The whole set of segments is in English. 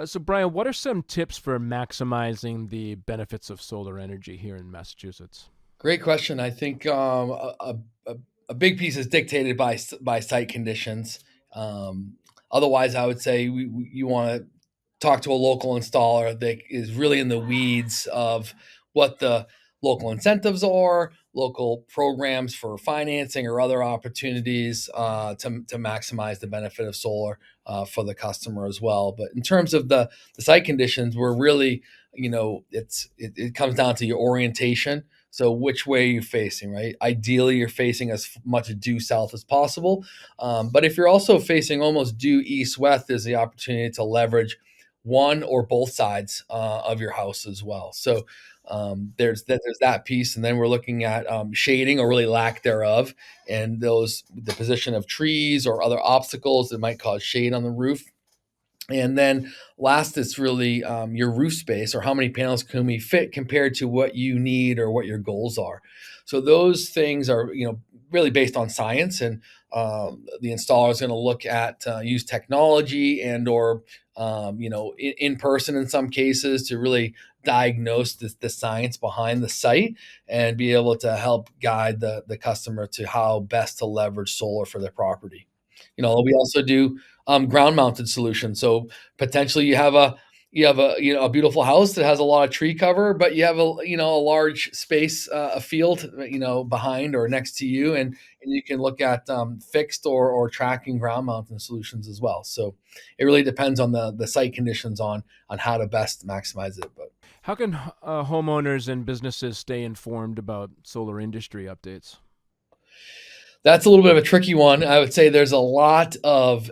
So, Brian, what are some tips for maximizing the benefits of solar energy here in Massachusetts? Great question. I think a, a big piece is dictated by site conditions. Um, Otherwise, I would say you want to talk to a local installer that is really in the weeds of what the local incentives are, local programs for financing or other opportunities to maximize the benefit of solar for the customer as well. But in terms of the site conditions, we're really, it comes down to your orientation, so which way are you facing, right? Ideally, you're facing as much due south as possible. But if you're also facing almost due east west, there's the opportunity to leverage one or both sides of your house as well. So there's that piece, and then we're looking at shading or really lack thereof, and the position of trees or other obstacles that might cause shade on the roof. And then last, it's really your roof space, or how many panels can we fit compared to what you need or what your goals are. So those things are, really based on science, and the installer is going to look at use technology and or in person in some cases to really diagnose the science behind the site and be able to help guide the customer to how best to leverage solar for their property. We also do ground mounted solutions. So potentially you have a beautiful house that has a lot of tree cover, but you have a large space, a field, behind or next to you, and you can look at fixed or tracking ground mounted solutions as well. So it really depends on the site conditions on how to best maximize it. But How can homeowners and businesses stay informed about solar industry updates? that's a little bit of a tricky one. I would say there's a lot of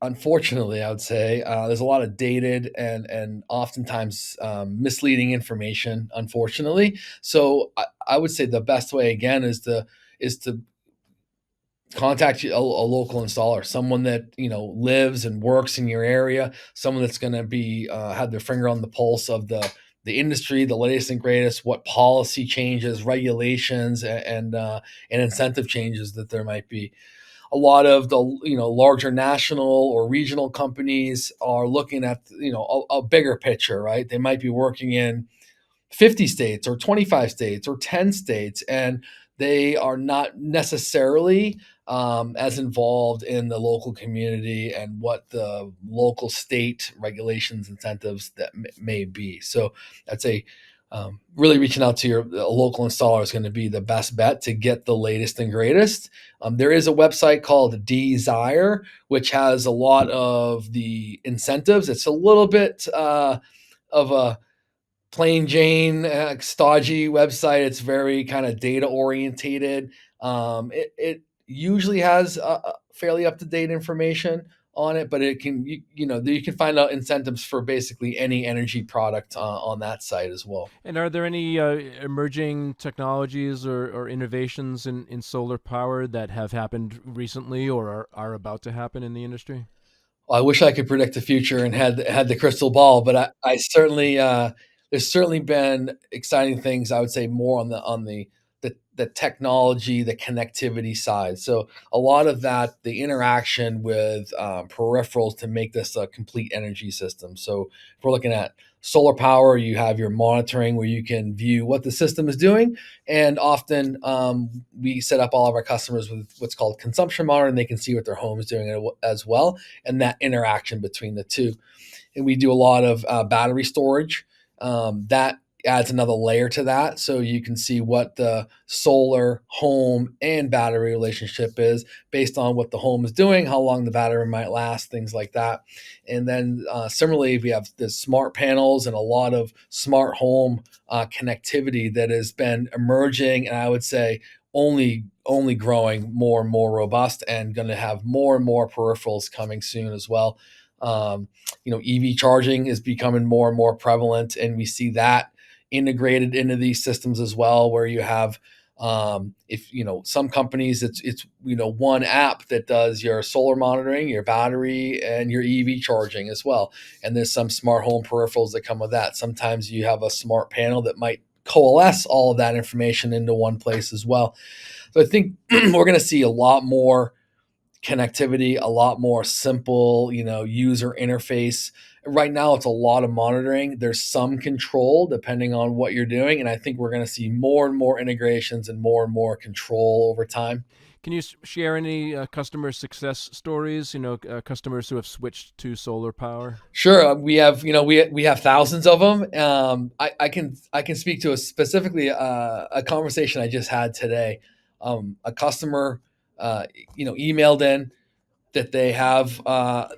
unfortunately, I would say there's a lot of dated and oftentimes misleading information. Unfortunately, so I would say the best way again is to contact a local installer, someone that lives and works in your area, someone that's going to be have their finger on the pulse of the industry, the latest and greatest, what policy changes, regulations, and incentive changes that there might be. A lot of the larger national or regional companies are looking at a bigger picture, right? They might be working in 50 states or 25 states or 10 states, and they are not necessarily as involved in the local community and what the local state regulations incentives that may be. So I'd say really reaching out to your local installer is going to be the best bet to get the latest and greatest. There is a website called Desire, which has a lot of the incentives. It's a little bit of a plain Jane, stodgy website. It's very kind of data orientated. It usually has fairly up to date information on it, but it can you can find out incentives for basically any energy product on that site as well. And are there any emerging technologies or innovations in solar power that have happened recently or are about to happen in the industry? Well, I wish I could predict the future and had the crystal ball, but I certainly there's certainly been exciting things. I would say more on the technology, the connectivity side. So a lot of that, the interaction with peripherals to make this a complete energy system. So if we're looking at solar power, you have your monitoring where you can view what the system is doing, and often we set up all of our customers with what's called consumption monitoring. They can see what their home is doing as well, and that interaction between the two. And we do a lot of battery storage. That adds another layer to that. So you can see what the solar, home, and battery relationship is based on what the home is doing, how long the battery might last, things like that. And then similarly, we have the smart panels and a lot of smart home connectivity that has been emerging, and I would say only growing more and more robust, and going to have more and more peripherals coming soon as well. Um, EV charging is becoming more and more prevalent, and we see that integrated into these systems as well, where you have if some companies, it's one app that does your solar monitoring, your battery, and your EV charging as well. And there's some smart home peripherals that come with that. Sometimes you have a smart panel that might coalesce all of that information into one place as well. So I think we're going to see a lot more connectivity, a lot more simple, user interface, Right now, it's a lot of monitoring. There's some control depending on what you're doing, and I think we're going to see more and more integrations and more control over time. Can you share any customer success stories? Customers who have switched to solar power. Sure, we have we have thousands of them. I can speak to a specifically a conversation I just had today. A customer, uh, emailed in that they have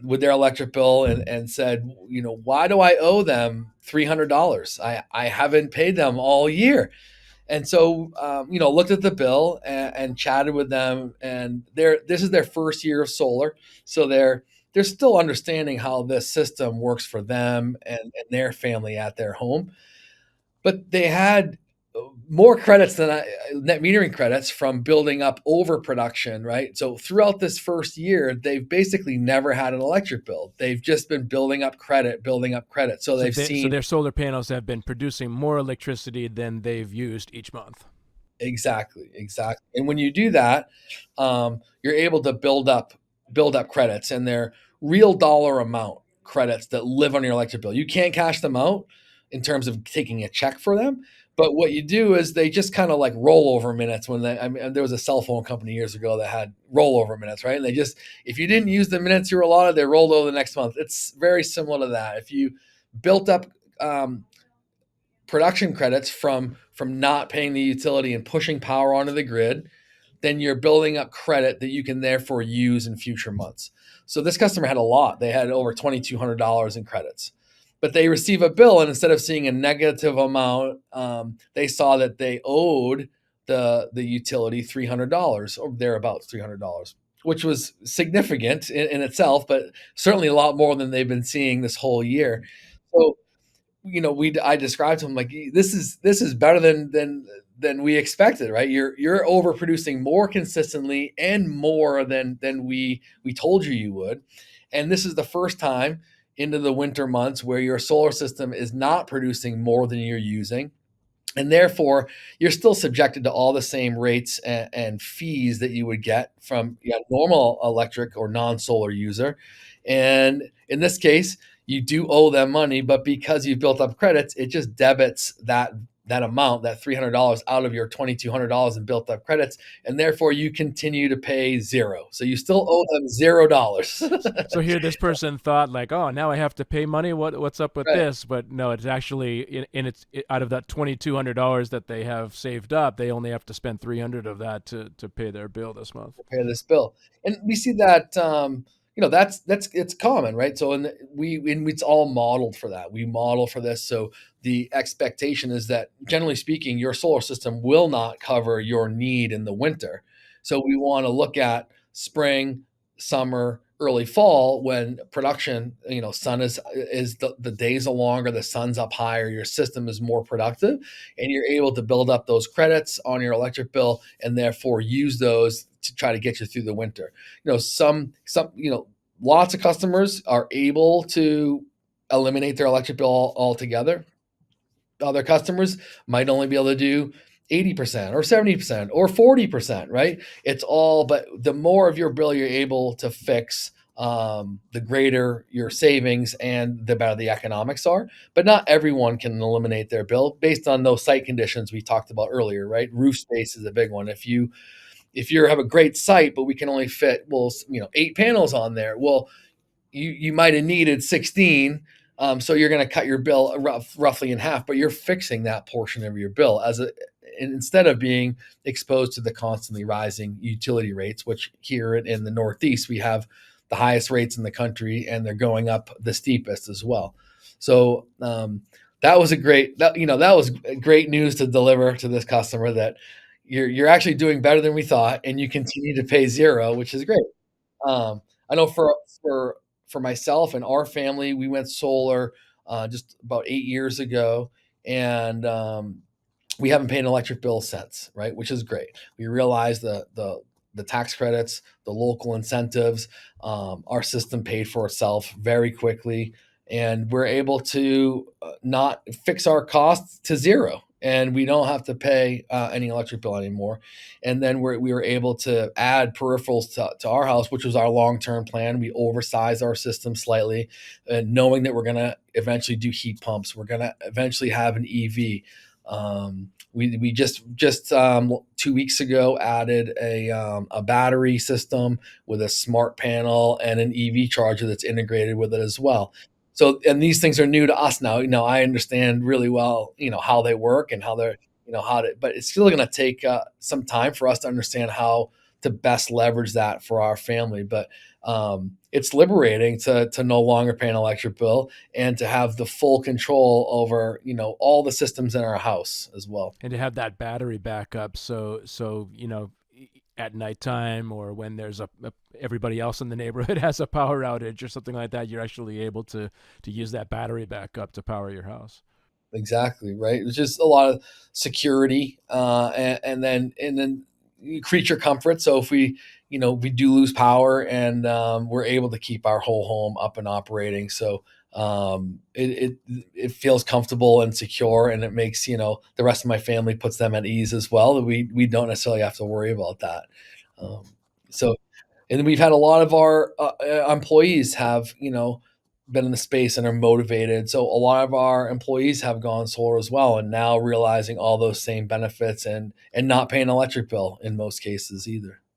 with their electric bill and said, why do I owe them $300? I haven't paid them all year. And so, looked at the bill and chatted with them, and this is their first year of solar, so they're still understanding how this system works for them and their family at their home. But they had more credits than net metering credits from building up overproduction, right? So throughout this first year, they've basically never had an electric bill. They've just been building up credit, building up credit. So So, they've so seen their solar panels have been producing more electricity than they've used each month. exactly, exactly. And when you do that, you're able to build up credits, and they're real dollar amount credits that live on your electric bill. You can't cash them out in terms of taking a check for them. But what you do is they just kind of like rollover minutes when they, I mean, there was a cell phone company years ago that had rollover minutes, right? And they just, if you didn't use the minutes you were allotted, they rolled over the next month. It's very similar to that. If you built up production credits from not paying the utility and pushing power onto the grid, then you're building up credit that you can therefore use in future months. So this customer had a lot. They had over $2,200 in credits, but they receive a bill, and instead of seeing a negative amount, they saw that they owed the utility $300 or thereabouts $300, which was significant in itself, but certainly a lot more than they've been seeing this whole year. So we I described to him like this is better than we expected, right? You're overproducing more consistently and more than we told you would, and this is the first time into the winter months where your solar system is not producing more than you're using, and therefore you're still subjected to all the same rates and fees that you would get from normal electric or non-solar user. And in this case, you do owe them money, but because you've built up credits, it just debits that amount, that $300 out of your $2,200 in built up credits, and therefore you continue to pay zero. So you still owe them $0. So here, this person thought like, "Oh, now I have to pay money. What's up with Right. this?" But no, it's actually out of that $2,200 that they have saved up, they only have to spend 300 of that to pay their bill this month. Pay this bill. And we see that that's it's common, right? So and it's all modeled for that. We model for this. So the expectation is that generally speaking, your solar system will not cover your need in the winter. So we want to look at spring, summer, early fall when production, sun is the days are longer, the sun's up higher, your system is more productive, and you're able to build up those credits on your electric bill and therefore use those to try to get you through the winter. Some lots of customers are able to eliminate their electric bill altogether. Other customers might only be able to do 80% or 70% or 40%, right? It's all, but the more of your bill you're able to fix, the greater your savings and the better the economics are. But not everyone can eliminate their bill based on those site conditions we talked about earlier, right? Roof space is a big one. If you have a great site, but we can only fit, well, 8 panels on there, well, you might have needed 16. So you're going to cut your bill roughly in half, but you're fixing that portion of your bill instead of being exposed to the constantly rising utility rates, which here in the Northeast, we have the highest rates in the country, and they're going up the steepest as well. So that was that was great news to deliver to this customer, that you're actually doing better than we thought, and you continue to pay zero, which is great. I know for myself and our family, we went solar just about 8 years ago, and we haven't paid an electric bill since, right? Which is great. We realized the tax credits, the local incentives, our system paid for itself very quickly, and we're able to not fix our costs to zero. and we don't have to pay any electric bill anymore. And then we were able to add peripherals to our house, which was our long term plan. We oversized our system slightly, knowing that we're going to eventually do heat pumps. We're going to eventually have an EV. We just 2 weeks ago added a battery system with a smart panel and an EV charger that's integrated with it as well. So, and these things are new to us now. I understand really well, how they work and how they're, how to, but it's still going to take some time for us to understand how to best leverage that for our family. But it's liberating to no longer pay an electric bill and to have the full control over, all the systems in our house as well. And to have that battery backup, so at nighttime or when there's everybody else in the neighborhood has a power outage or something like that, you're actually able to use that battery backup to power your house. Exactly, right? It's just a lot of security, and then creature comfort. So if we do lose power, and we're able to keep our whole home up and operating, so it feels comfortable and secure, and it makes the rest of my family, puts them at ease as well. That we don't necessarily have to worry about that. Um, so and then we've had a lot of our employees have been in the space and are motivated. So a lot of our employees have gone solar as well, and now realizing all those same benefits, and not paying an electric bill in most cases either.